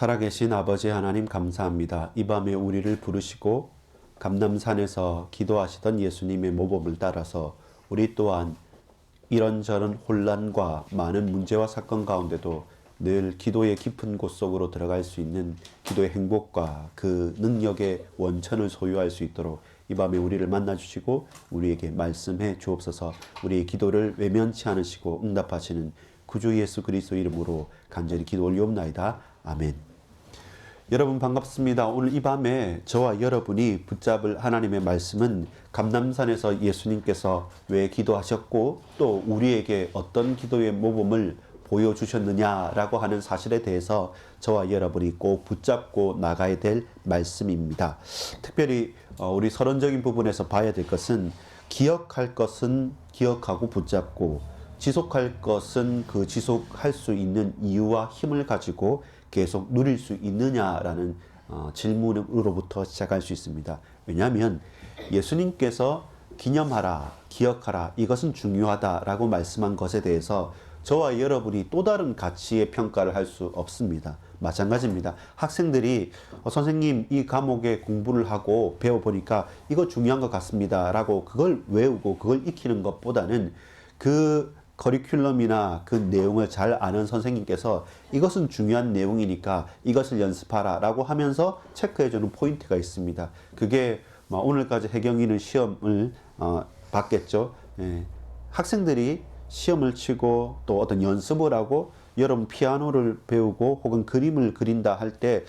살아계신 아버지 하나님 감사합니다. 이 밤에 우리를 부르시고 감람산에서 기도하시던 예수님의 모범을 따라서 우리 또한 이런저런 혼란과 많은 문제와 사건 가운데도 늘 기도의 깊은 곳 속으로 들어갈 수 있는 기도의 행복과 그 능력의 원천을 소유할 수 있도록 이 밤에 우리를 만나주시고 우리에게 말씀해 주옵소서. 우리의 기도를 외면치 않으시고 응답하시는 구주 예수 그리스도 이름으로 간절히 기도 올리옵나이다. 아멘. 여러분 반갑습니다. 오늘 이 밤에 저와 여러분이 붙잡을 하나님의 말씀은 감람산에서 예수님께서 왜 기도하셨고 또 우리에게 어떤 기도의 모범을 보여주셨느냐라고 하는 사실에 대해서 저와 여러분이 꼭 붙잡고 나가야 될 말씀입니다. 특별히 우리 서론적인 부분에서 봐야 될 것은 기억할 것은 기억하고 붙잡고 지속할 것은 그 지속할 수 있는 이유와 힘을 가지고 계속 누릴 수 있느냐라는 질문으로부터 시작할 수 있습니다. 왜냐하면 예수님께서 기념하라, 기억하라, 이것은 중요하다라고 말씀한 것에 대해서 저와 여러분이 또 다른 가치의 평가를 할 수 없습니다. 마찬가지입니다. 학생들이 선생님 이 과목에 공부를 하고 배워보니까 이거 중요한 것 같습니다 라고 그걸 외우고 그걸 익히는 것보다는 그 커리큘럼이나 그 내용을 잘 아는 선생님께서 이것은 중요한 내용이니까 이것을 연습하라 라고 하면서 체크해주는 포인트가 있습니다. 그게 오늘까지 해경이는 시험을 봤겠죠. 학생들이 시험을 치고 또 어떤 연습을 하고 여러분 피아노를 배우고 혹은 그림을 그린다 할 때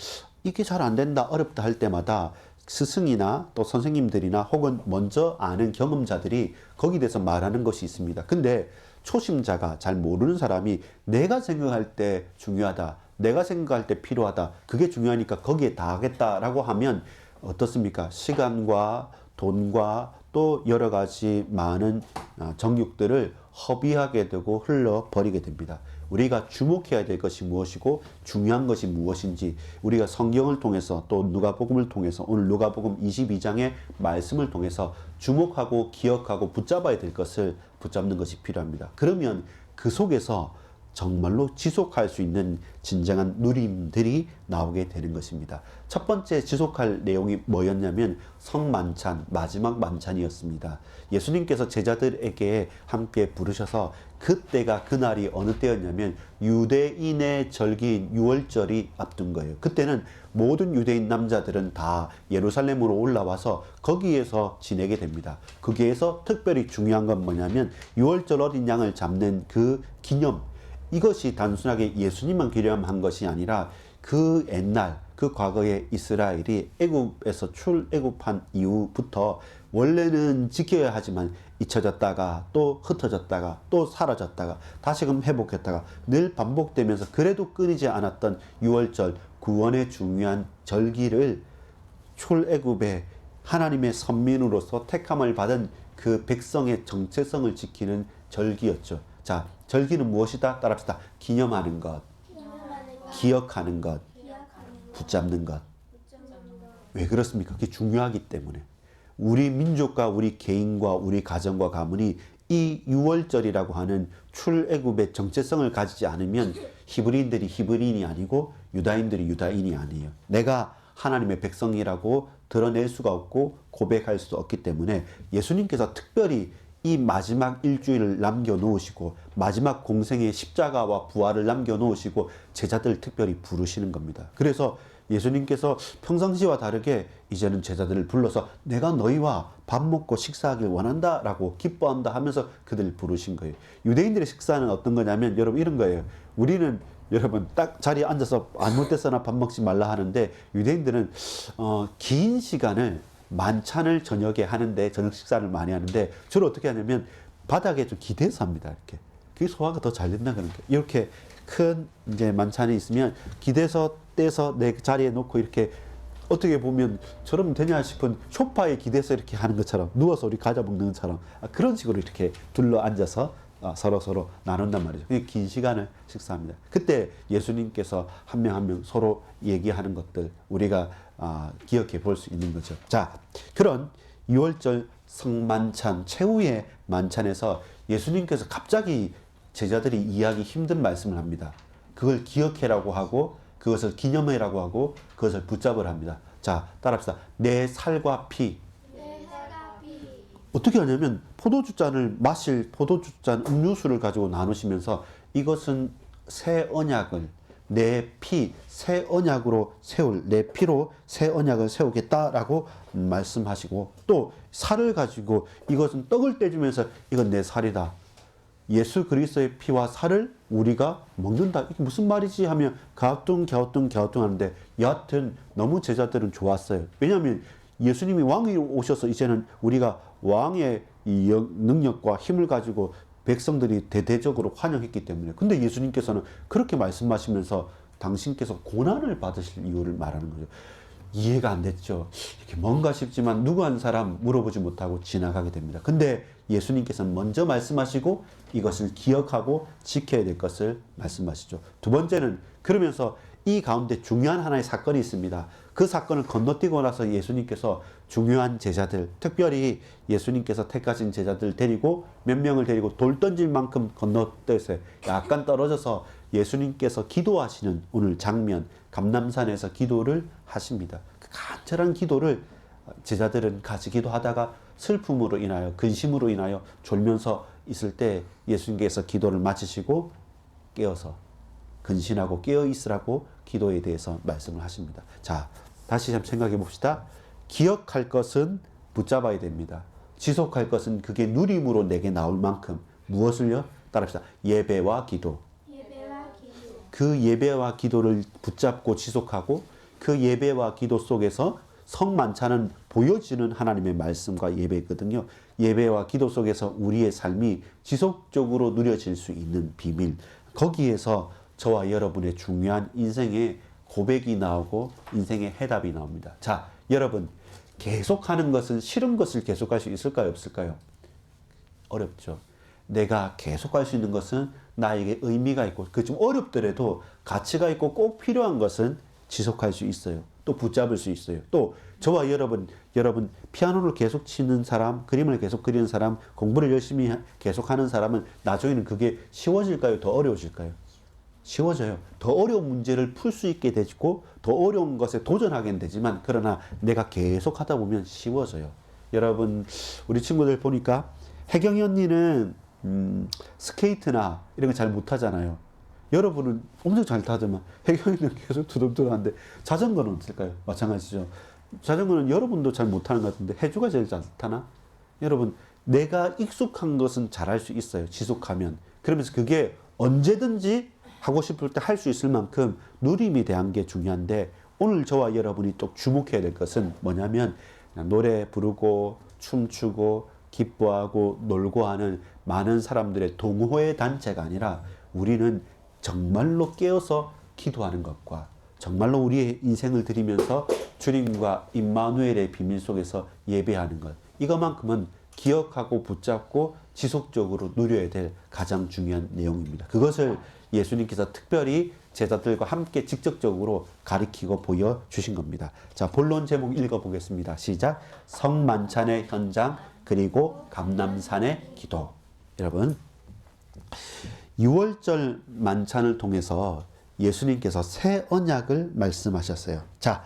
이게 잘 안 된다 어렵다 할 때마다 스승이나 또 선생님들이나 혹은 먼저 아는 경험자들이 거기에 대해서 말하는 것이 있습니다. 근데 초심자가 잘 모르는 사람이 내가 생각할 때 중요하다, 내가 생각할 때 필요하다, 그게 중요하니까 거기에 다 하겠다라고 하면 어떻습니까? 시간과 돈과 또 여러 가지 많은 정욕들을 허비하게 되고 흘러버리게 됩니다. 우리가 주목해야 될 것이 무엇이고 중요한 것이 무엇인지 우리가 성경을 통해서 또 누가복음을 통해서 오늘 누가복음 22장의 말씀을 통해서 주목하고 기억하고 붙잡아야 될 것을 붙잡는 것이 필요합니다. 그러면 그 속에서 정말로 지속할 수 있는 진정한 누림들이 나오게 되는 것입니다. 첫 번째 지속할 내용이 뭐였냐면 성만찬, 마지막 만찬이었습니다. 예수님께서 제자들에게 함께 부르셔서 그때가 그날이 어느 때였냐면 유대인의 절기인 유월절이 앞둔 거예요. 그때는 모든 유대인 남자들은 다 예루살렘으로 올라와서 거기에서 지내게 됩니다. 거기에서 특별히 중요한 건 뭐냐면 유월절 어린 양을 잡는 그 기념, 이것이 단순하게 예수님만 기념한 것이 아니라 그 옛날 그 과거의 이스라엘이 애굽에서 출애굽한 이후부터 원래는 지켜야 하지만 잊혀졌다가 또 흩어졌다가 또 사라졌다가 다시금 회복했다가 늘 반복되면서 그래도 끊이지 않았던 유월절 구원의 중요한 절기를 출애굽의 하나님의 선민으로서 택함을 받은 그 백성의 정체성을 지키는 절기였죠. 자, 절기는 무엇이다? 따라합시다. 기념하는 것, 기억하는 것, 붙잡는 것. 왜 그렇습니까? 그게 중요하기 때문에. 우리 민족과 우리 개인과 우리 가정과 가문이 이 유월절이라고 하는 출애굽의 정체성을 가지지 않으면 히브리인들이 히브리인이 아니고 유다인들이 유다인이 아니에요. 내가 하나님의 백성이라고 드러낼 수가 없고 고백할 수 없기 때문에 예수님께서 특별히 이 마지막 일주일을 남겨놓으시고 마지막 공생의 십자가와 부활을 남겨놓으시고 제자들 특별히 부르시는 겁니다. 그래서 예수님께서 평상시와 다르게 이제는 제자들을 불러서 내가 너희와 밥 먹고 식사하길 원한다 라고 기뻐한다 하면서 그들을 부르신 거예요. 유대인들의 식사는 어떤 거냐면 여러분 이런 거예요. 우리는 여러분 딱 자리에 앉아서 아무 때서나 밥 먹지 말라 하는데 유대인들은 긴 시간을 만찬을 저녁에 하는데 저녁 식사를 많이 하는데 주로 어떻게 하냐면 바닥에 좀 기대서 합니다. 이렇게 그게 소화가 더 잘 된다 그런 게 이렇게 큰 이제 만찬이 있으면 기대서 떼서 내 자리에 놓고 이렇게 어떻게 보면 저러면 되냐 싶은 소파에 기대서 이렇게 하는 것처럼 누워서 우리 과자 먹는 것처럼 그런 식으로 이렇게 둘러 앉아서 서로 나눈단 말이죠. 긴 시간을 식사합니다. 그때 예수님께서 한 명 한 명 서로 얘기하는 것들 우리가 기억해 볼 수 있는 거죠. 자, 그런 6월절 성만찬 최후의 만찬에서 예수님께서 갑자기 제자들이 이해하기 힘든 말씀을 합니다. 그걸 기억해라고 하고 그것을 기념회라고 하고 그것을 붙잡으라 합니다. 자, 따라합시다. 내 살과 피. 어떻게 하냐면 포도주잔을 마실 포도주잔 음료수를 가지고 나누시면서 이것은 새 언약을 내 피, 새 언약으로 세울, 내 피로 새 언약을 세우겠다라고 말씀하시고, 또 살을 가지고 이것은 떡을 떼주면서 이건 내 살이다. 예수 그리스도의 피와 살을 우리가 먹는다. 이게 무슨 말이지 하면 갸우뚱 하는데, 여하튼 너무 제자들은 좋았어요. 왜냐하면 예수님이 왕이 오셔서 이제는 우리가 왕의 이 능력과 힘을 가지고 백성들이 대대적으로 환영했기 때문에. 근데 예수님께서는 그렇게 말씀하시면서 당신께서 고난을 받으실 이유를 말하는 거죠. 이해가 안 됐죠. 이렇게 뭔가 싶지만 누구 한 사람 물어보지 못하고 지나가게 됩니다. 근데 예수님께서는 먼저 말씀하시고 이것을 기억하고 지켜야 될 것을 말씀하시죠. 두 번째는, 그러면서 이 가운데 중요한 하나의 사건이 있습니다. 그 사건을 건너뛰고 나서 예수님께서 중요한 제자들, 특별히 예수님께서 택하신 제자들 데리고 몇 명을 데리고 돌 던질 만큼 건너뛰어서 약간 떨어져서 예수님께서 기도하시는 오늘 장면, 감람산에서 기도를 하십니다. 그 간절한 기도를 제자들은 같이 기도하다가 슬픔으로 인하여, 근심으로 인하여 졸면서 있을 때 예수님께서 기도를 마치시고 깨어서 근신하고 깨어 있으라고 기도에 대해서 말씀을 하십니다. 자, 다시 한번 생각해 봅시다. 기억할 것은 붙잡아야 됩니다. 지속할 것은 그게 누림으로 내게 나올 만큼 무엇을요? 따라합시다. 예배와 기도. 그 예배와 기도를 붙잡고 지속하고 그 예배와 기도 속에서 성만찬은 보여지는 하나님의 말씀과 예배거든요. 예배와 기도 속에서 우리의 삶이 지속적으로 누려질 수 있는 비밀, 거기에서 저와 여러분의 중요한 인생의 고백이 나오고 인생의 해답이 나옵니다. 자, 여러분, 계속하는 것은 싫은 것을 계속할 수 있을까요? 없을까요? 어렵죠. 내가 계속할 수 있는 것은 나에게 의미가 있고, 그 좀 어렵더라도 가치가 있고 꼭 필요한 것은 지속할 수 있어요. 또 붙잡을 수 있어요. 또 저와 여러분 피아노를 계속 치는 사람, 그림을 계속 그리는 사람, 공부를 열심히 계속하는 사람은 나중에는 그게 쉬워질까요? 더 어려워질까요? 쉬워져요. 더 어려운 문제를 풀 수 있게 되고 더 어려운 것에 도전하게 되지만, 그러나 내가 계속 하다 보면 쉬워져요. 여러분, 우리 친구들 보니까 혜경이 언니는 스케이트나 이런 거 잘 못하잖아요. 여러분은 엄청 잘 타지만 혜경이는 계속 두들두들하는데, 자전거는 어떨까요? 마찬가지죠. 자전거는 여러분도 잘 못하는 것 같은데 혜주가 제일 잘 타나? 여러분, 내가 익숙한 것은 잘할 수 있어요. 지속하면. 그러면서 그게 언제든지 하고 싶을 때 할 수 있을 만큼 누림에 대한 게 중요한데, 오늘 저와 여러분이 또 주목해야 될 것은 뭐냐면, 노래 부르고 춤추고 기뻐하고 놀고 하는 많은 사람들의 동호회 단체가 아니라, 우리는 정말로 깨어서 기도하는 것과 정말로 우리의 인생을 드리면서 주님과 임마누엘의 비밀 속에서 예배하는 것, 이것만큼은 기억하고 붙잡고 지속적으로 누려야 될 가장 중요한 내용입니다. 그것을 예수님께서 특별히 제자들과 함께 직접적으로 가리키고 보여주신 겁니다. 자, 본론 제목 읽어보겠습니다. 시작. 성만찬의 현장, 그리고 감람산의 기도. 여러분, 6월절 만찬을 통해서 예수님께서 새 언약을 말씀하셨어요. 자,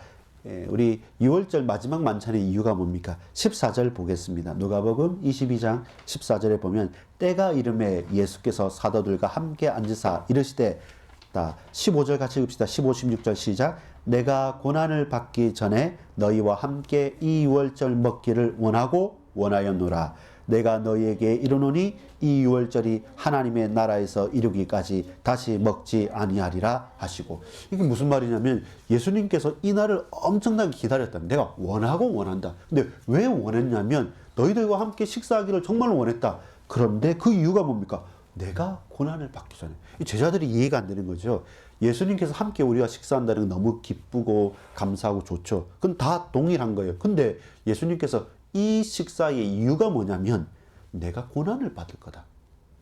우리 6월절 마지막 만찬의 이유가 뭡니까? 14절 보겠습니다. 누가복음 22장 14절에 보면, 때가 이름에 예수께서 사도들과 함께 앉으사 이르시되, 15절 같이 읽읍시다. 15, 16절 시작. 내가 고난을 받기 전에 너희와 함께 이 6월절 먹기를 원하였노라. 내가 너희에게 이르노니 이 6월절이 하나님의 나라에서 이루기까지 다시 먹지 아니하리라 하시고, 이게 무슨 말이냐면 예수님께서 이 날을 엄청나게 기다렸다. 내가 원한다. 근데 왜 원했냐면 너희들과 함께 식사하기를 정말로 원했다. 그런데 그 이유가 뭡니까? 내가 고난을 받기 전에. 이 제자들이 이해가 안 되는 거죠. 예수님께서 함께 우리와 식사한다는 건 너무 기쁘고 감사하고 좋죠. 그건 다 동일한 거예요. 근데 예수님께서 이 식사의 이유가 뭐냐면 내가 고난을 받을 거다.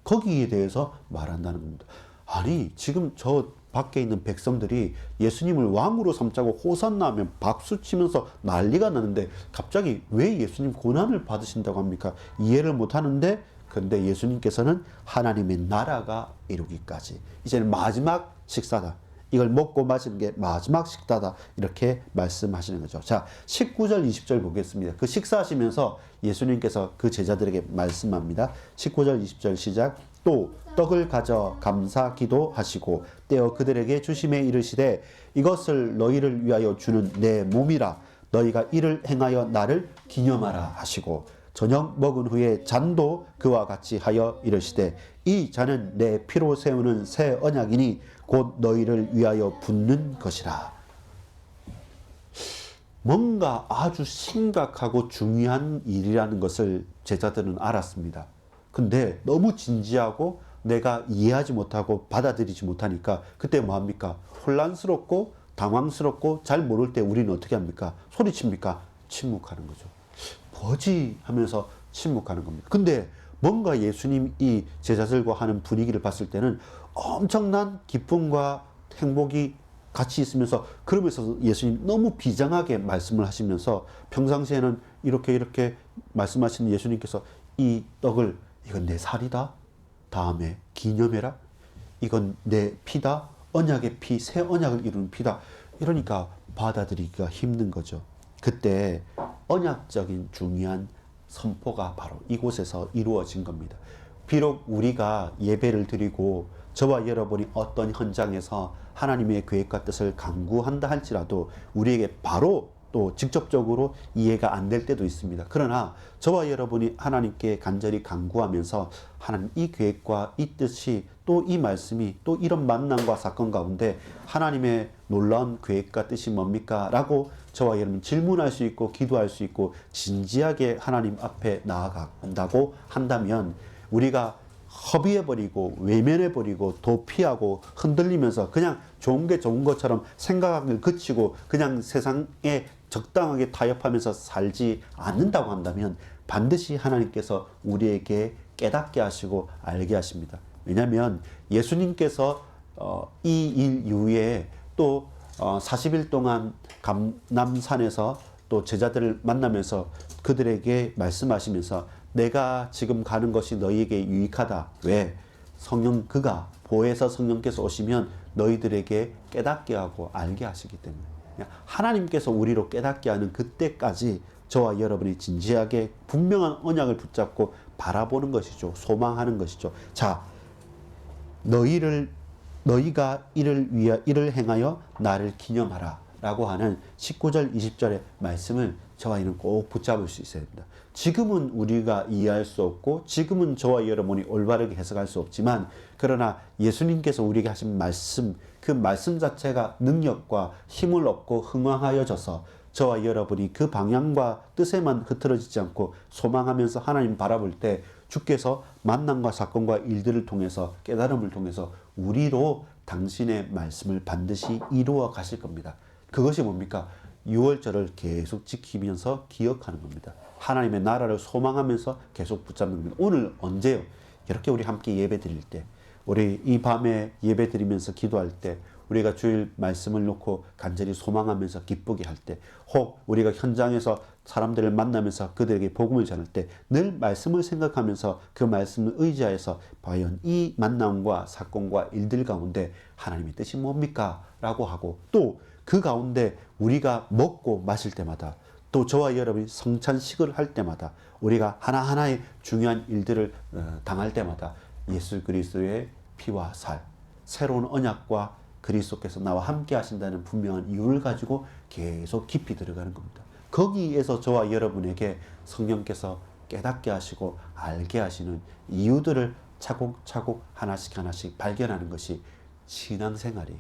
거기에 대해서 말한다는 겁니다. 아니, 지금 저 밖에 있는 백성들이 예수님을 왕으로 삼자고 호산나 하면 박수 치면서 난리가 나는데 갑자기 왜 예수님 고난을 받으신다고 합니까? 이해를 못 하는데, 근데 예수님께서는 하나님의 나라가 이루기까지, 이제는 마지막 식사다. 이걸 먹고 마시는 게 마지막 식사다. 이렇게 말씀하시는 거죠. 자, 19절, 20절 보겠습니다. 그 식사하시면서 예수님께서 그 제자들에게 말씀합니다. 19절, 20절 시작. 또 떡을 가져 감사 기도하시고 떼어 그들에게 주심에 이르시되 이것을 너희를 위하여 주는 내 몸이라. 너희가 이를 행하여 나를 기념하라 하시고 저녁 먹은 후에 잔도 그와 같이 하여 이르시되 이 잔은 내 피로 세우는 새 언약이니 곧 너희를 위하여 붓는 것이라. 뭔가 아주 심각하고 중요한 일이라는 것을 제자들은 알았습니다. 근데 너무 진지하고 내가 이해하지 못하고 받아들이지 못하니까 그때 뭐합니까? 혼란스럽고 당황스럽고 잘 모를 때 우리는 어떻게 합니까? 소리칩니까? 침묵하는 거죠. 뭐지? 하면서 침묵하는 겁니다. 근데 뭔가 예수님 이 제자들과 하는 분위기를 봤을 때는 엄청난 기쁨과 행복이 같이 있으면서 그러면서 예수님 너무 비장하게 말씀을 하시면서 평상시에는 이렇게 말씀하시는 예수님께서 이 떡을 이건 내 살이다. 다음에 기념해라. 이건 내 피다. 언약의 피, 새 언약을 이루는 피다. 이러니까 받아들이기가 힘든 거죠. 그때 언약적인 중요한 선포가 바로 이곳에서 이루어진 겁니다. 비록 우리가 예배를 드리고 저와 여러분이 어떤 현장에서 하나님의 계획과 뜻을 간구한다 할지라도 우리에게 바로 또 직접적으로 이해가 안 될 때도 있습니다. 그러나 저와 여러분이 하나님께 간절히 간구하면서 하나님 이 계획과 이 뜻이 또 이 말씀이 또 이런 만남과 사건 가운데 하나님의 놀라운 계획과 뜻이 뭡니까? 라고 저와 여러분 질문할 수 있고 기도할 수 있고 진지하게 하나님 앞에 나아간다고 한다면 우리가 허비해버리고 외면해버리고 도피하고 흔들리면서 그냥 좋은 게 좋은 것처럼 생각을 그치고 그냥 세상에 적당하게 타협하면서 살지 않는다고 한다면 반드시 하나님께서 우리에게 깨닫게 하시고 알게 하십니다. 왜냐하면 예수님께서 이 일 이후에 또 40일 동안 감남산에서 또 제자들을 만나면서 그들에게 말씀하시면서 내가 지금 가는 것이 너희에게 유익하다. 왜? 성령 그가 보혜사 성령께서 오시면 너희들에게 깨닫게 하고 알게 하시기 때문에 하나님께서 우리로 깨닫게 하는 그때까지 저와 여러분이 진지하게 분명한 언약을 붙잡고 바라보는 것이죠. 소망하는 것이죠. 자, 너희가 이를 행하여 나를 기념하라 라고 하는 19절 20절의 말씀을 저와 이는 꼭 붙잡을 수 있어야 됩니다. 지금은 우리가 이해할 수 없고 지금은 저와 여러분이 올바르게 해석할 수 없지만 그러나 예수님께서 우리에게 하신 말씀 그 말씀 자체가 능력과 힘을 얻고 흥황하여져서 저와 여러분이 그 방향과 뜻에만 흐트러지지 않고 소망하면서 하나님 바라볼 때 주께서 만남과 사건과 일들을 통해서 깨달음을 통해서 우리로 당신의 말씀을 반드시 이루어 가실 겁니다. 그것이 뭡니까? 6월절을 계속 지키면서 기억하는 겁니다. 하나님의 나라를 소망하면서 계속 붙잡는 겁니다. 오늘 언제요? 이렇게 우리 함께 예배 드릴 때 우리 이 밤에 예배 드리면서 기도할 때 우리가 주일 말씀을 놓고 간절히 소망하면서 기쁘게 할 때 혹 우리가 현장에서 사람들을 만나면서 그들에게 복음을 전할 때 늘 말씀을 생각하면서 그 말씀을 의지하여서 과연 이 만남과 사건과 일들 가운데 하나님의 뜻이 뭡니까? 라고 하고 또 그 가운데 우리가 먹고 마실 때마다 또 저와 여러분이 성찬식을 할 때마다 우리가 하나하나의 중요한 일들을 당할 때마다 예수 그리스도의 피와 살, 새로운 언약과 그리스도께서 나와 함께 하신다는 분명한 이유를 가지고 계속 깊이 들어가는 겁니다. 거기에서 저와 여러분에게 성령께서 깨닫게 하시고 알게 하시는 이유들을 차곡차곡 하나씩 발견하는 것이 신앙생활이에요.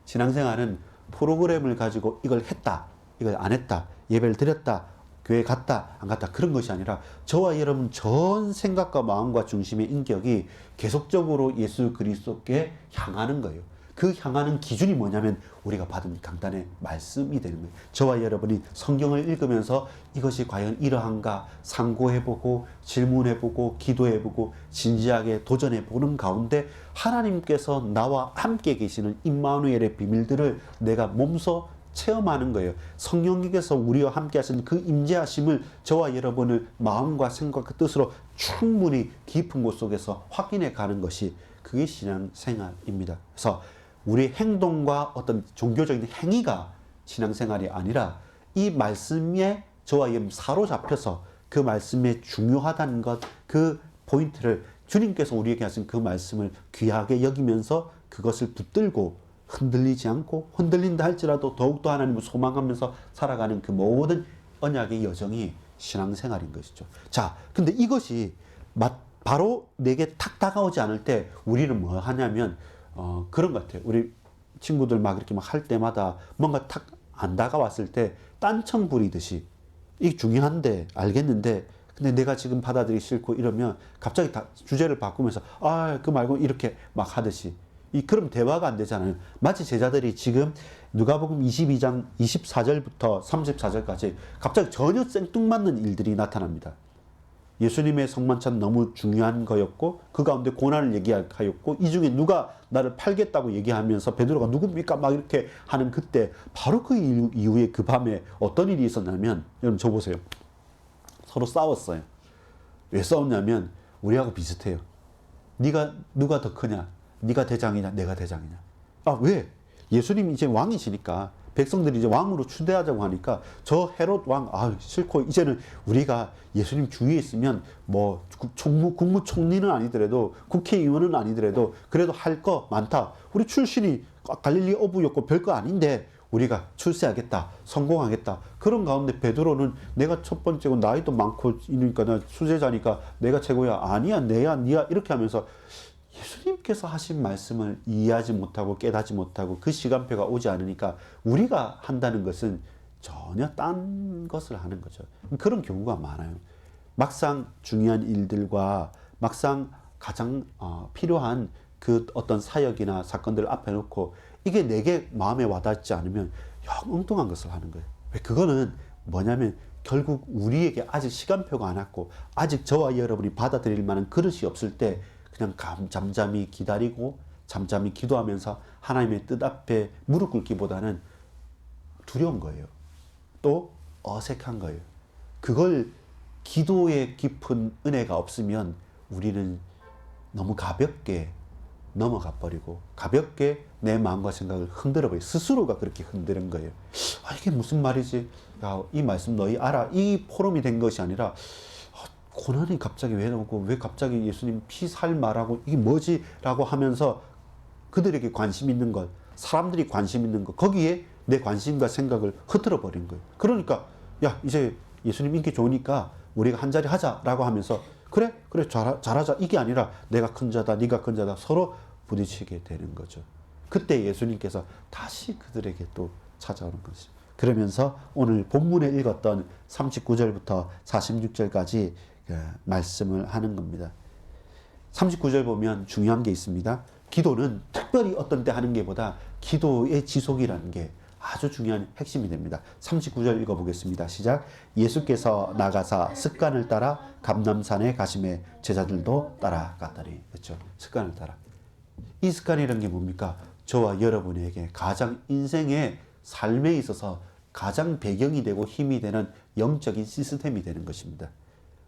신앙생활은 프로그램을 가지고 이걸 했다, 이걸 안 했다, 예배를 드렸다, 교회 갔다, 안 갔다 그런 것이 아니라 저와 여러분 전 생각과 마음과 중심의 인격이 계속적으로 예수 그리스도께 향하는 거예요. 그 향하는 기준이 뭐냐면 우리가 받은 강단의 말씀이 되는 거예요. 저와 여러분이 성경을 읽으면서 이것이 과연 이러한가 상고해보고 질문해보고 기도해보고 진지하게 도전해보는 가운데 하나님께서 나와 함께 계시는 임마누엘의 비밀들을 내가 몸소 체험하는 거예요. 성령님께서 우리와 함께 하신 그 임재하심을 저와 여러분을 마음과 생각과 뜻으로 충분히 깊은 곳 속에서 확인해 가는 것이 그게 신앙생활입니다. 그래서 우리 행동과 어떤 종교적인 행위가 신앙생활이 아니라 이 말씀에 저와 여러분 사로잡혀서 그 말씀에 중요하다는 것, 그 포인트를 주님께서 우리에게 하신 그 말씀을 귀하게 여기면서 그것을 붙들고 흔들리지 않고 흔들린다 할지라도 더욱더 하나님을 소망하면서 살아가는 그 모든 언약의 여정이 신앙생활인 것이죠. 자, 근데 이것이 바로 내게 탁 다가오지 않을 때 우리는 뭐 하냐면 그런 것 같아요. 우리 친구들 막 이렇게 막 할 때마다 뭔가 탁 안 다가왔을 때 딴청 부리듯이 이게 중요한데 알겠는데 근데 내가 지금 받아들이기 싫고 이러면 갑자기 주제를 바꾸면서 그 말고 이렇게 막 하듯이 그럼 대화가 안 되잖아요. 마치 제자들이 지금 누가복음 22장 24절부터 34절까지 갑자기 전혀 생뚱맞는 일들이 나타납니다. 예수님의 성만찬 너무 중요한 거였고 그 가운데 고난을 얘기하였고 이 중에 누가 나를 팔겠다고 얘기하면서 베드로가 누굽니까? 막 이렇게 하는 그때 바로 그 이후에 그 밤에 어떤 일이 있었냐면 여러분 저 보세요. 서로 싸웠어요. 왜 싸웠냐면 우리하고 비슷해요. 네가 누가 더 크냐? 네가 대장이냐? 내가 대장이냐? 왜? 예수님이 이제 왕이시니까 백성들이 이제 왕으로 추대하자고 하니까 저 헤롯 왕 싫고 이제는 우리가 예수님 주위에 있으면 뭐 국무총리는 아니더라도 국회의원은 아니더라도 그래도 할 거 많다. 우리 출신이 갈릴리 어부였고 별거 아닌데 우리가 출세하겠다, 성공하겠다. 그런 가운데 베드로는 내가 첫 번째고 나이도 많고 이니까 나 수제자니까 내가 최고야. 아니야, 내야, 니야 이렇게 하면서 예수님께서 하신 말씀을 이해하지 못하고 깨닫지 못하고 그 시간표가 오지 않으니까 우리가 한다는 것은 전혀 딴 것을 하는 거죠. 그런 경우가 많아요. 막상 중요한 일들과 막상 가장 필요한 그 어떤 사역이나 사건들을 앞에 놓고 이게 내게 마음에 와닿지 않으면 엉뚱한 것을 하는 거예요. 왜? 그거는 뭐냐면 결국 우리에게 아직 시간표가 안 왔고 아직 저와 여러분이 받아들일 만한 그릇이 없을 때 그냥 잠잠히 기다리고 잠잠히 기도하면서 하나님의 뜻 앞에 무릎 꿇기보다는 두려운 거예요. 또 어색한 거예요. 그걸 기도의 깊은 은혜가 없으면 우리는 너무 가볍게 넘어가 버리고 가볍게 내 마음과 생각을 흔들어 버려요. 스스로가 그렇게 흔드는 거예요. 이게 무슨 말이지? 야, 이 말씀 너희 알아? 이 포럼이 된 것이 아니라 고난이 갑자기 왜 나오고 왜 갑자기 예수님 피 살 말하고 이게 뭐지? 라고 하면서 그들에게 관심 있는 것, 사람들이 관심 있는 것, 거기에 내 관심과 생각을 흐트러 버린 거예요. 그러니까 야 이제 예수님 인기 좋으니까 우리가 한 자리 하자라고 하면서 그래 잘하자 이게 아니라 내가 큰 자다 네가 큰 자다 서로 부딪히게 되는 거죠. 그때 예수님께서 다시 그들에게 또 찾아오는 거죠. 그러면서 오늘 본문에 읽었던 39절부터 46절까지 말씀을 하는 겁니다. 39절 보면 중요한 게 있습니다. 기도는 특별히 어떤 때 하는 게보다 기도의 지속이라는 게 아주 중요한 핵심이 됩니다. 39절 읽어보겠습니다. 시작. 예수께서 나가사 습관을 따라 감람산에 가심에 제자들도 따라갔더니. 그렇죠? 습관을 따라. 이 습관이라는 게 뭡니까? 저와 여러분에게 가장 인생의 삶에 있어서 가장 배경이 되고 힘이 되는 영적인 시스템이 되는 것입니다.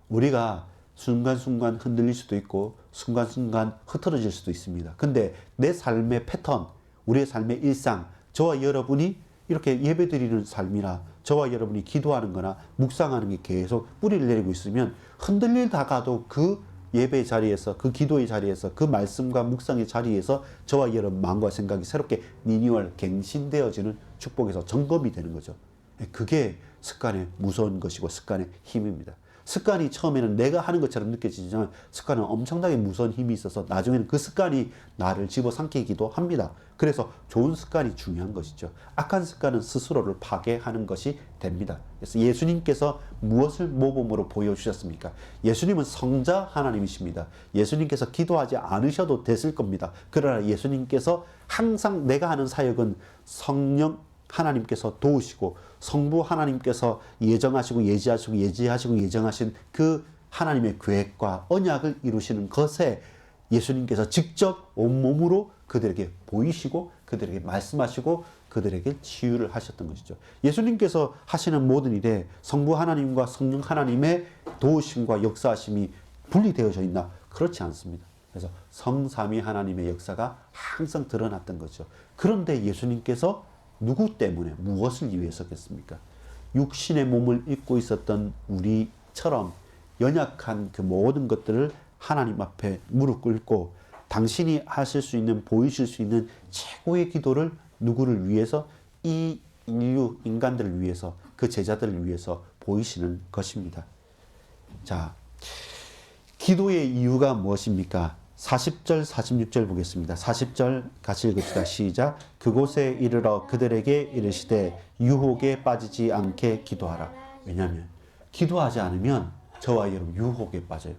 우리가 순간순간 흔들릴 수도 있고 순간순간 흐트러질 수도 있습니다. 근데 내 삶의 패턴, 우리의 삶의 일상, 저와 여러분이 이렇게 예배드리는 삶이나 저와 여러분이 기도하는 거나 묵상하는 게 계속 뿌리를 내리고 있으면 흔들리다가도 그 예배 자리에서 그 기도의 자리에서 그 말씀과 묵상의 자리에서 저와 여러분 마음과 생각이 새롭게 리뉴얼 갱신되어지는 축복에서 점검이 되는 거죠. 그게 습관의 무서운 것이고 습관의 힘입니다. 습관이 처음에는 내가 하는 것처럼 느껴지지만 습관은 엄청나게 무서운 힘이 있어서 나중에는 그 습관이 나를 집어삼키기도 합니다. 그래서 좋은 습관이 중요한 것이죠. 악한 습관은 스스로를 파괴하는 것이 됩니다. 그래서 예수님께서 무엇을 모범으로 보여주셨습니까? 예수님은 성자 하나님이십니다. 예수님께서 기도하지 않으셔도 됐을 겁니다. 그러나 예수님께서 항상 내가 하는 사역은 성령 하나님께서 도우시고 성부 하나님께서 예정하시고 예지하시고 예정하신 그 하나님의 계획과 언약을 이루시는 것에 예수님께서 직접 온몸으로 그들에게 보이시고 그들에게 말씀하시고 그들에게 치유를 하셨던 것이죠. 예수님께서 하시는 모든 일에 성부 하나님과 성령 하나님의 도우심과 역사하심이 분리되어져 있나? 그렇지 않습니다. 그래서 성삼위 하나님의 역사가 항상 드러났던 거죠. 그런데 예수님께서 누구 때문에 무엇을 위해서겠습니까? 육신의 몸을 입고 있었던 우리처럼 연약한 그 모든 것들을 하나님 앞에 무릎 꿇고 당신이 하실 수 있는, 보이실 수 있는 최고의 기도를 누구를 위해서? 이 인류, 인간들을 위해서, 그 제자들을 위해서 보이시는 것입니다. 자, 기도의 이유가 무엇입니까? 40절, 46절 보겠습니다. 40절 같이 읽읍시다. 시작. 그곳에 이르러 그들에게 이르시되 유혹에 빠지지 않게 기도하라. 왜냐하면 기도하지 않으면 저와 여러분 유혹에 빠져요.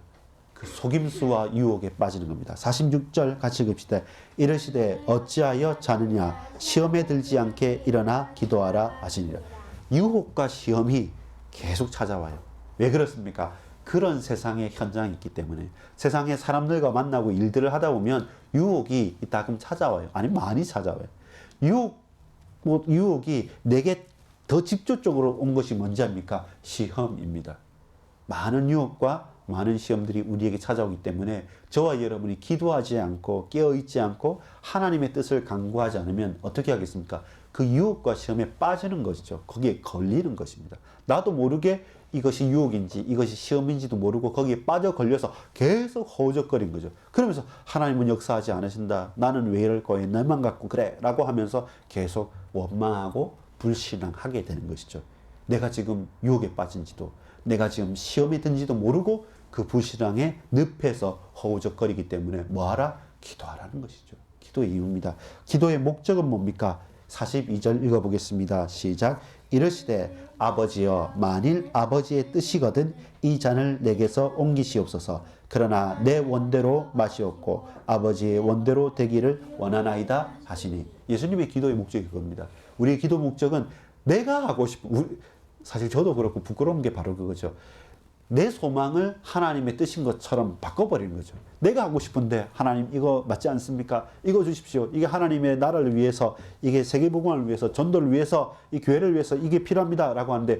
그 속임수와 유혹에 빠지는 겁니다. 46절 같이 읽읍시다. 이르시되 어찌하여 자느냐 시험에 들지 않게 일어나 기도하라 하시니라. 유혹과 시험이 계속 찾아와요. 왜 그렇습니까? 그런 세상의 현장이 있기 때문에 세상의 사람들과 만나고 일들을 하다 보면 유혹이 이따금 찾아와요. 아니 많이 찾아와요. 유혹이 내게 더 직접적으로 온 것이 뭔지 압니까? 시험입니다. 많은 유혹과 많은 시험들이 우리에게 찾아오기 때문에 저와 여러분이 기도하지 않고 깨어있지 않고 하나님의 뜻을 간구하지 않으면 어떻게 하겠습니까? 그 유혹과 시험에 빠지는 것이죠. 거기에 걸리는 것입니다. 나도 모르게 이것이 유혹인지 이것이 시험인지도 모르고 거기에 빠져 걸려서 계속 허우적거린 거죠. 그러면서 하나님은 역사하지 않으신다. 나는 왜 이럴 거야. 너만 갖고 그래 라고 하면서 계속 원망하고 불신앙하게 되는 것이죠. 내가 지금 유혹에 빠진지도 내가 지금 시험에 든지도 모르고 그 불신앙의 늪에서 허우적거리기 때문에 뭐하라? 기도하라는 것이죠. 기도의 이유입니다. 기도의 목적은 뭡니까? 42절 읽어보겠습니다. 시작. 이르시되 아버지여 만일 아버지의 뜻이거든 이 잔을 내게서 옮기시옵소서. 그러나 내 원대로 마시옵고 아버지의 원대로 되기를 원하나이다 하시니. 예수님의 기도의 목적이 그겁니다. 우리의 기도 목적은 내가 하고 싶은, 사실 저도 그렇고 부끄러운 게 바로 그거죠. 내 소망을 하나님의 뜻인 것처럼 바꿔버리는 거죠. 내가 하고 싶은데 하나님 이거 맞지 않습니까? 이거 주십시오. 이게 하나님의 나라를 위해서, 이게 세계복음을 위해서, 전도를 위해서, 이 교회를 위해서 이게 필요합니다 라고 하는데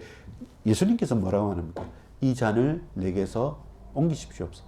예수님께서 뭐라고 합니까? 이 잔을 내게서 옮기십시옵소서.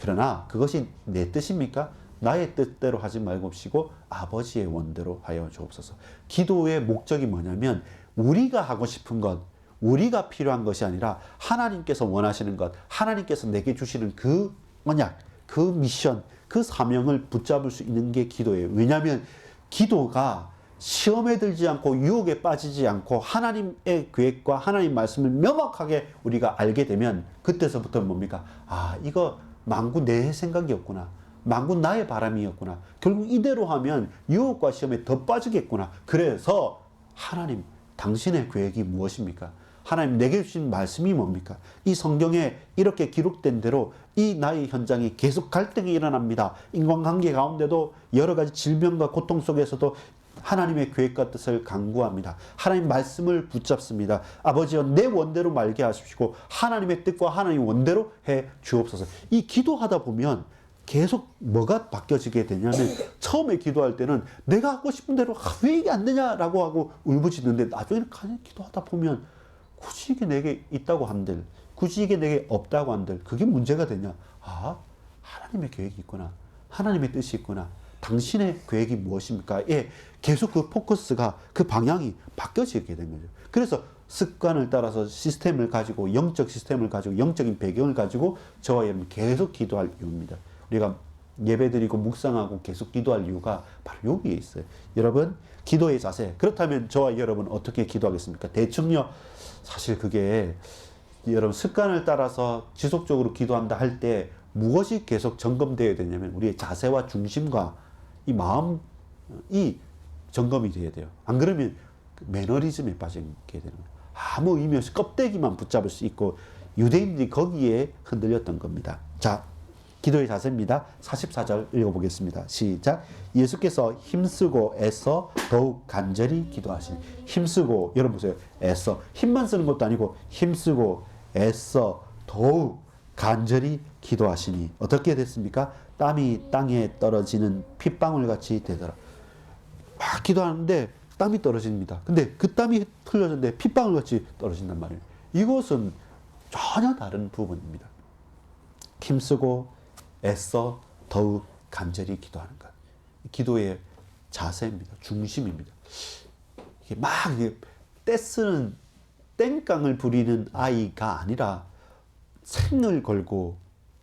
그러나 그것이 내 뜻입니까? 나의 뜻대로 하지 말고시고 아버지의 원대로 하여 주옵소서. 기도의 목적이 뭐냐면 우리가 하고 싶은 것, 우리가 필요한 것이 아니라 하나님께서 원하시는 것, 하나님께서 내게 주시는 그 언약, 그 미션, 그 사명을 붙잡을 수 있는 게 기도예요. 왜냐하면 기도가 시험에 들지 않고 유혹에 빠지지 않고 하나님의 계획과 하나님 말씀을 명확하게 우리가 알게 되면 그때서부터 뭡니까? 아, 이거 만구 내 생각이었구나. 만구 나의 바람이었구나. 결국 이대로 하면 유혹과 시험에 더 빠지겠구나. 그래서 하나님, 당신의 계획이 무엇입니까? 하나님 내게 주신 말씀이 뭡니까? 이 성경에 이렇게 기록된 대로 이 나의 현장이 계속 갈등이 일어납니다. 인간관계 가운데도 여러 가지 질병과 고통 속에서도 하나님의 계획과 뜻을 간구합니다. 하나님 말씀을 붙잡습니다. 아버지여 내 원대로 말게 하십시오. 하나님의 뜻과 하나님 원대로 해 주옵소서. 이 기도하다 보면 계속 뭐가 바뀌어지게 되냐면 처음에 기도할 때는 내가 하고 싶은 대로 왜 이게 안 되냐라고 하고 울부짖는데 나중에 기도하다 보면 굳이 이게 내게 있다고 한들, 굳이 이게 내게 없다고 한들 그게 문제가 되냐? 아, 하나님의 계획이 있구나. 하나님의 뜻이 있구나. 당신의 계획이 무엇입니까? 예, 계속 그 포커스가, 그 방향이 바뀌어지게 된 거죠. 그래서 습관을 따라서 시스템을 가지고, 영적 시스템을 가지고, 영적인 배경을 가지고 저와 여러분 계속 기도할 이유입니다. 우리가 예배드리고 묵상하고 계속 기도할 이유가 바로 여기에 있어요. 여러분, 기도의 자세. 그렇다면 저와 여러분 어떻게 기도하겠습니까? 대충요. 사실 그게 여러분 습관을 따라서 지속적으로 기도한다 할 때 무엇이 계속 점검되어야 되냐면 우리의 자세와 중심과 이 마음이 점검이 돼야 돼요. 안 그러면 매너리즘에 빠지게 되는 거예요. 아무 의미 없이 껍데기만 붙잡을 수 있고 유대인들이 거기에 흔들렸던 겁니다. 자, 기도의 자세입니다. 44절 읽어보겠습니다. 시작. 예수께서 힘쓰고 애써 더욱 간절히 기도하시니. 힘쓰고, 여러분 보세요. 애써. 힘만 쓰는 것도 아니고 힘쓰고 애써 더욱 간절히 기도하시니. 어떻게 됐습니까? 땀이 땅에 떨어지는 핏방울 같이 되더라. 막 기도하는데 땀이 떨어집니다. 근데 그 땀이 흘려졌는데 핏방울 같이 떨어진단 말이에요. 이것은 전혀 다른 부분입니다. 힘쓰고 애써 더욱 간절히 기도하는 것. 기도의 자세입니다. 중심입니다. 이게 막 떼쓰는 땡깡을 부리는 아이가 아니라 생을 걸고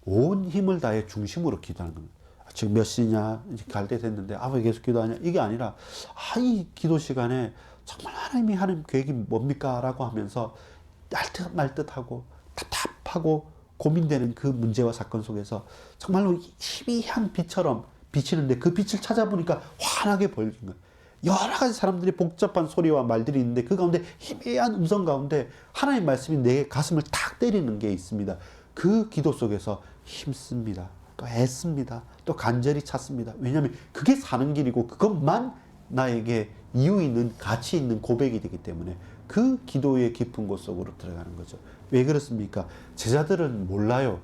온 힘을 다해 중심으로 기도하는 겁니다. 지금 몇 시냐? 이제 갈 때 됐는데 왜 계속 기도하냐? 이게 아니라 이 기도 시간에 정말 하나님이 하는 계획이 뭡니까? 라고 하면서 알 듯 말 듯하고 답답하고 고민되는 그 문제와 사건 속에서 정말로 희미한 빛처럼 비치는데 그 빛을 찾아보니까 환하게 보이는 거예요. 여러 가지 사람들이 복잡한 소리와 말들이 있는데 그 가운데 희미한 음성 가운데 하나님의 말씀이 내 가슴을 탁 때리는 게 있습니다. 그 기도 속에서 힘씁니다. 또 애씁니다. 또 간절히 찾습니다. 왜냐하면 그게 사는 길이고 그것만 나에게 이유 있는 가치 있는 고백이 되기 때문에 그 기도의 깊은 곳 속으로 들어가는 거죠. 왜 그렇습니까? 제자들은 몰라요.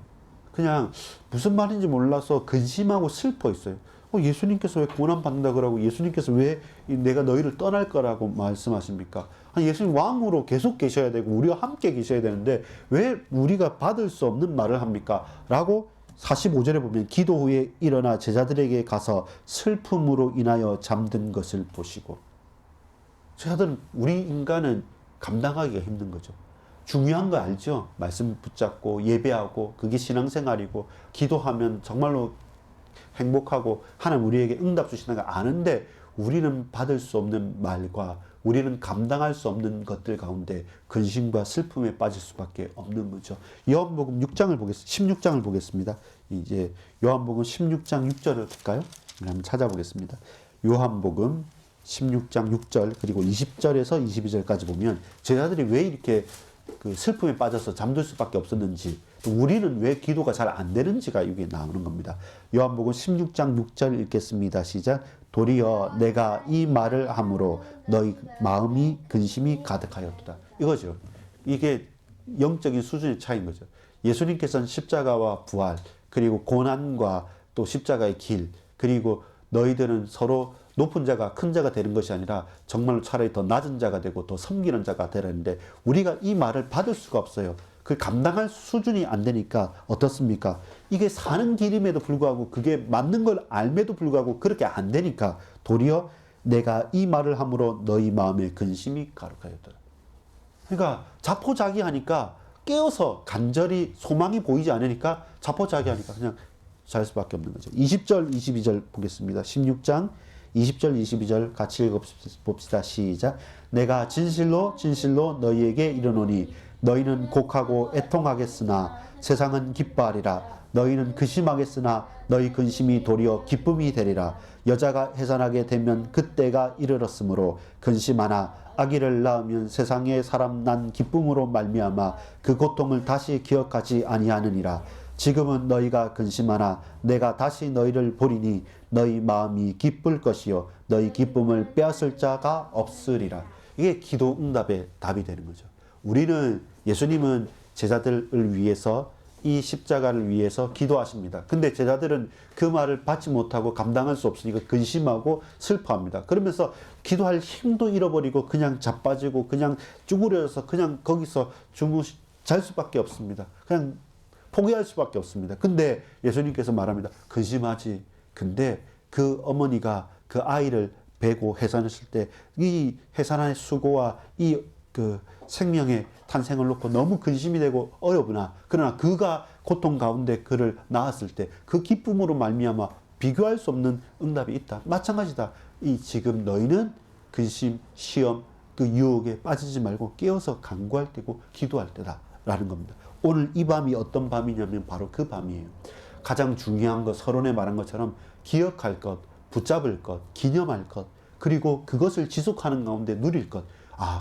그냥 무슨 말인지 몰라서 근심하고 슬퍼 있어요. 예수님께서 왜 고난 받는다 그러고 예수님께서 왜 내가 너희를 떠날 거라고 말씀하십니까? 예수님 왕으로 계속 계셔야 되고 우리와 함께 계셔야 되는데 왜 우리가 받을 수 없는 말을 합니까? 라고 45절에 보면 기도 후에 일어나 제자들에게 가서 슬픔으로 인하여 잠든 것을 보시고. 제자들은 우리 인간은 감당하기가 힘든 거죠. 중요한 거 알죠? 말씀 붙잡고 예배하고 그게 신앙생활이고 기도하면 정말로 행복하고 하나님 우리에게 응답 주시는 거 아는데 우리는 받을 수 없는 말과 우리는 감당할 수 없는 것들 가운데 근심과 슬픔에 빠질 수밖에 없는 거죠. 요한복음 6장을 보겠습니다. 16장을 보겠습니다. 이제 요한복음 16장 6절을 볼까요? 한번 찾아보겠습니다. 요한복음 16장 6절 그리고 20절에서 22절까지 보면 제자들이 왜 이렇게 그 슬픔에 빠져서 잠들 수밖에 없었는지 또 우리는 왜 기도가 잘 안 되는지가 이게 나오는 겁니다. 요한복음 16장 6절 읽겠습니다. 시작. 도리어 내가 이 말을 함으로 너희 마음이 근심이 가득하였도다. 이거죠. 이게 영적인 수준의 차이인 거죠. 예수님께서는 십자가와 부활 그리고 고난과 또 십자가의 길 그리고 너희들은 서로 높은 자가 큰 자가 되는 것이 아니라 정말로 차라리 더 낮은 자가 되고 더 섬기는 자가 되라는데 우리가 이 말을 받을 수가 없어요. 그 감당할 수준이 안 되니까 어떻습니까? 이게 사는 길임에도 불구하고 그게 맞는 걸 알매도 불구하고 그렇게 안 되니까 도리어 내가 이 말을 함으로 너희 마음에 근심이 가득하였더라. 그러니까 자포자기하니까 깨어서 간절히 소망이 보이지 않으니까 자포자기하니까 그냥 잘 수밖에 없는 거죠. 20절 22절 보겠습니다. 16장 20절 22절 같이 읽어봅시다. 시작. 내가 진실로 진실로 너희에게 이르노니 너희는 곡하고 애통하겠으나 세상은 기뻐하리라. 너희는 근심하겠으나 너희 근심이 도리어 기쁨이 되리라. 여자가 해산하게 되면 그때가 이르렀으므로 근심하나 아기를 낳으면 세상에 사람 난 기쁨으로 말미암아 그 고통을 다시 기억하지 아니하느니라. 지금은 너희가 근심하나 내가 다시 너희를 보리니 너희 마음이 기쁠 것이요 너희 기쁨을 빼앗을 자가 없으리라. 이게 기도 응답의 답이 되는 거죠. 예수님은 제자들을 위해서 이 십자가를 위해서 기도하십니다. 근데 제자들은 그 말을 받지 못하고 감당할 수 없으니까 근심하고 슬퍼합니다. 그러면서 기도할 힘도 잃어버리고 그냥 자빠지고 그냥 쭈그려서 그냥 거기서 잘 수밖에 없습니다. 그냥 포기할 수밖에 없습니다. 근데 예수님께서 말합니다. 근심하지. 근데 그 어머니가 그 아이를 베고 해산했을 때 이 해산의 수고와 이 그 생명의 탄생을 놓고 너무 근심이 되고 어려우나 그러나 그가 고통 가운데 그를 낳았을 때 그 기쁨으로 말미암아 비교할 수 없는 응답이 있다. 마찬가지다. 지금 너희는 근심, 시험, 그 유혹에 빠지지 말고 깨어서 간구할 때고 기도할 때다. 라는 겁니다. 오늘 이 밤이 어떤 밤이냐면 바로 그 밤이에요. 가장 중요한 것, 서론에 말한 것처럼 기억할 것, 붙잡을 것, 기념할 것, 그리고 그것을 지속하는 가운데 누릴 것.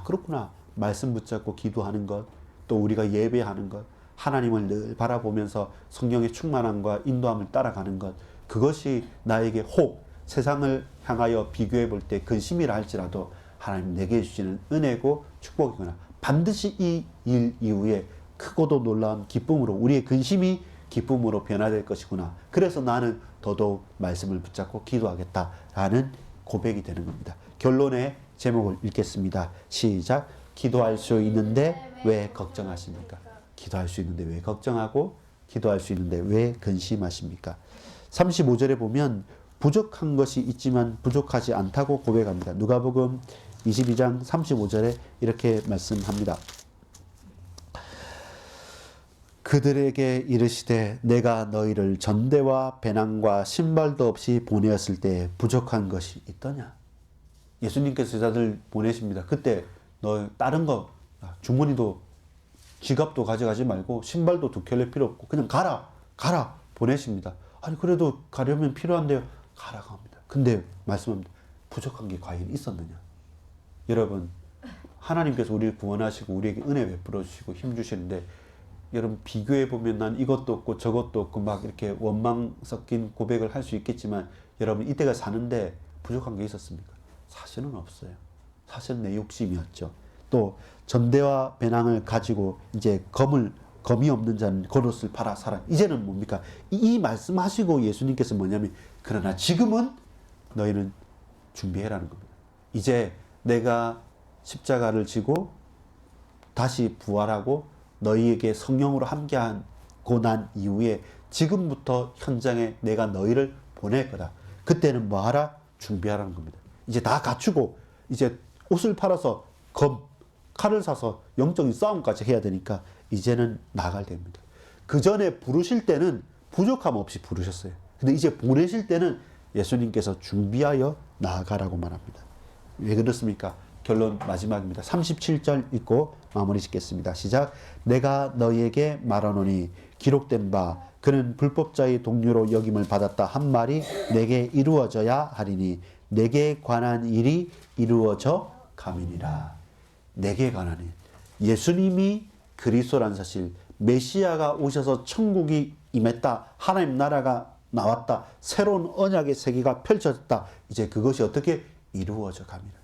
그렇구나. 말씀 붙잡고 기도하는 것, 또 우리가 예배하는 것, 하나님을 늘 바라보면서 성령의 충만함과 인도함을 따라가는 것, 그것이 나에게 혹 세상을 향하여 비교해 볼 때 근심이라 할지라도 하나님 내게 주시는 은혜고 축복이구나. 반드시 이 일 이후에 크고도 놀라운 기쁨으로 우리의 근심이 기쁨으로 변화될 것이구나. 그래서 나는 더더욱 말씀을 붙잡고 기도하겠다라는 고백이 되는 겁니다. 결론의 제목을 읽겠습니다. 시작. 기도할 수 있는데 왜 걱정하십니까? 기도할 수 있는데 왜 걱정하고 기도할 수 있는데 왜 근심하십니까? 35절에 보면 부족한 것이 있지만 부족하지 않다고 고백합니다. 누가복음 22장 35절에 이렇게 말씀합니다. 그들에게 이르시되 내가 너희를 전대와 배낭과 신발도 없이 보내었을 때 부족한 것이 있더냐. 예수님께서 제자들 보내십니다. 그때 너 다른 거 주머니도 지갑도 가져가지 말고 신발도 두 켤레 필요 없고 그냥 가라 보내십니다. 아니 그래도 가려면 필요한데요. 가라고 합니다. 근데 말씀합니다. 부족한 게 과연 있었느냐. 여러분 하나님께서 우리를 구원하시고 우리에게 은혜 베풀어 주시고 힘 주시는데 여러분 비교해 보면 난 이것도 없고 저것도 없고 막 이렇게 원망 섞인 고백을 할 수 있겠지만 여러분 이때가 사는데 부족한 게 있었습니까? 사실은 없어요. 사실은 내 욕심이었죠. 또 전대와 배낭을 가지고 이제 검이 없는 자는 겉옷을 팔아 사라. 이제는 뭡니까? 이 말씀하시고 예수님께서 뭐냐면 그러나 지금은 너희는 준비해라는 겁니다. 이제 내가 십자가를 지고 다시 부활하고 너희에게 성령으로 함께하고 난 이후에 지금부터 현장에 내가 너희를 보낼 거다. 그때는 뭐 하라? 준비하라는 겁니다. 이제 다 갖추고 이제 옷을 팔아서 칼을 사서 영적인 싸움까지 해야 되니까 이제는 나갈 때입니다. 그 전에 부르실 때는 부족함 없이 부르셨어요. 근데 이제 보내실 때는 예수님께서 준비하여 나아가라고 말합니다. 왜 그렇습니까? 결론 마지막입니다. 37절 읽고 마무리 짓겠습니다. 시작. 내가 너희에게 말하노니 기록된 바 그는 불법자의 동료로 여김을 받았다 한 말이 내게 이루어져야 하리니 내게 관한 일이 이루어져 감이니라. 내게 관한 일. 예수님이 그리스도라는 사실, 메시아가 오셔서 천국이 임했다. 하나님 나라가 나왔다. 새로운 언약의 세계가 펼쳐졌다. 이제 그것이 어떻게 이루어져 갑니다.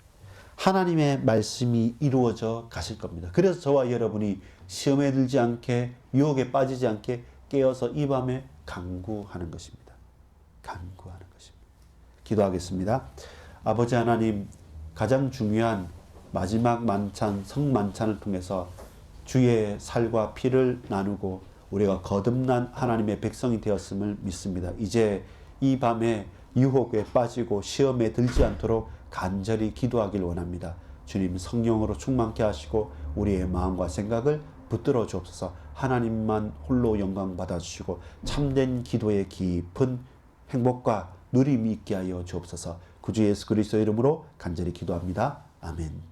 하나님의 말씀이 이루어져 가실 겁니다. 그래서 저와 여러분이 시험에 들지 않게 유혹에 빠지지 않게 깨어서 이 밤에 간구하는 것입니다. 간구하는 것입니다. 기도하겠습니다. 아버지 하나님, 가장 중요한 마지막 만찬, 성만찬을 통해서 주의 살과 피를 나누고 우리가 거듭난 하나님의 백성이 되었음을 믿습니다. 이제 이 밤에 유혹에 빠지고 시험에 들지 않도록 간절히 기도하길 원합니다. 주님 성령으로 충만케 하시고 우리의 마음과 생각을 붙들어 주옵소서. 하나님만 홀로 영광 받아주시고 참된 기도의 깊은 행복과 누림이 있게 하여 주옵소서. 구주 예수 그리스도 이름으로 간절히 기도합니다. 아멘.